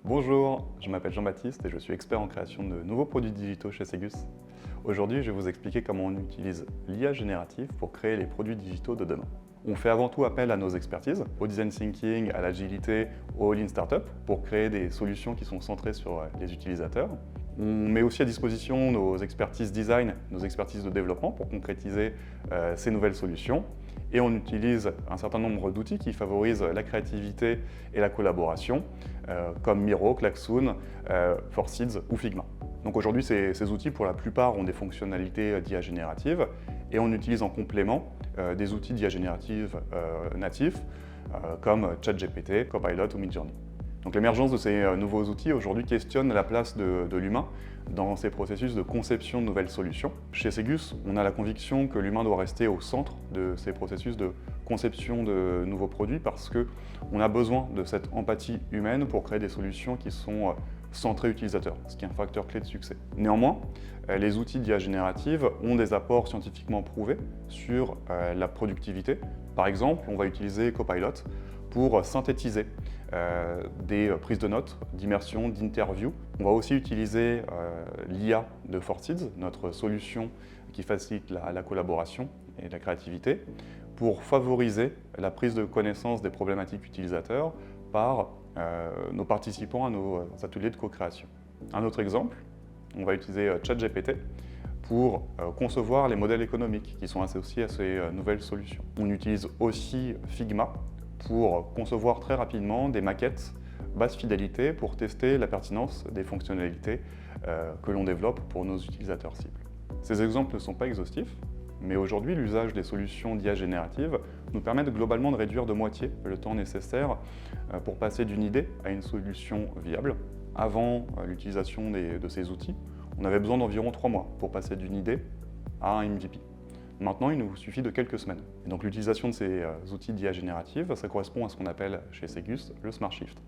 Bonjour, je m'appelle Jean-Baptiste et je suis expert en création de nouveaux produits digitaux chez Segus. Aujourd'hui, je vais vous expliquer comment on utilise l'IA générative pour créer les produits digitaux de demain. On fait avant tout appel à nos expertises, au design thinking, à l'agilité, au lean startup, pour créer des solutions qui sont centrées sur les utilisateurs. On met aussi à disposition nos expertises design, nos expertises de développement pour concrétiser ces nouvelles solutions. Et on utilise un certain nombre d'outils qui favorisent la créativité et la collaboration, comme Miro, Klaxoon, ForSeeds ou Figma. Donc aujourd'hui, ces outils, pour la plupart, ont des fonctionnalités d'IA générative et on utilise en complément des outils d'IA générative natifs comme ChatGPT, Copilot ou Midjourney. Donc l'émergence de ces nouveaux outils aujourd'hui questionne la place de l'humain dans ces processus de conception de nouvelles solutions. Chez Segus, on a la conviction que l'humain doit rester au centre de ces processus de conception de nouveaux produits parce qu'on a besoin de cette empathie humaine pour créer des solutions qui sont centrées utilisateurs, ce qui est un facteur clé de succès. Néanmoins, les outils d'IA générative ont des apports scientifiquement prouvés sur la productivité. Par exemple, on va utiliser Copilot pour synthétiser des prises de notes, d'immersion, d'interview. On va aussi utiliser l'IA de ForSeeds, notre solution qui facilite la collaboration et la créativité, pour favoriser la prise de connaissance des problématiques utilisateurs par nos participants à nos ateliers de co-création. Un autre exemple, on va utiliser ChatGPT pour concevoir les modèles économiques qui sont associés à ces nouvelles solutions. On utilise aussi Figma pour concevoir très rapidement des maquettes basse fidélité pour tester la pertinence des fonctionnalités que l'on développe pour nos utilisateurs cibles. Ces exemples ne sont pas exhaustifs, mais aujourd'hui, l'usage des solutions d'IA générative nous permet globalement de réduire de moitié le temps nécessaire pour passer d'une idée à une solution viable. Avant l'utilisation de ces outils, on avait besoin d'environ 3 mois pour passer d'une idée à un MVP. Maintenant, il nous suffit de quelques semaines. Et donc l'utilisation de ces outils d'IA générative, ça correspond à ce qu'on appelle chez Segus le Smart Shift.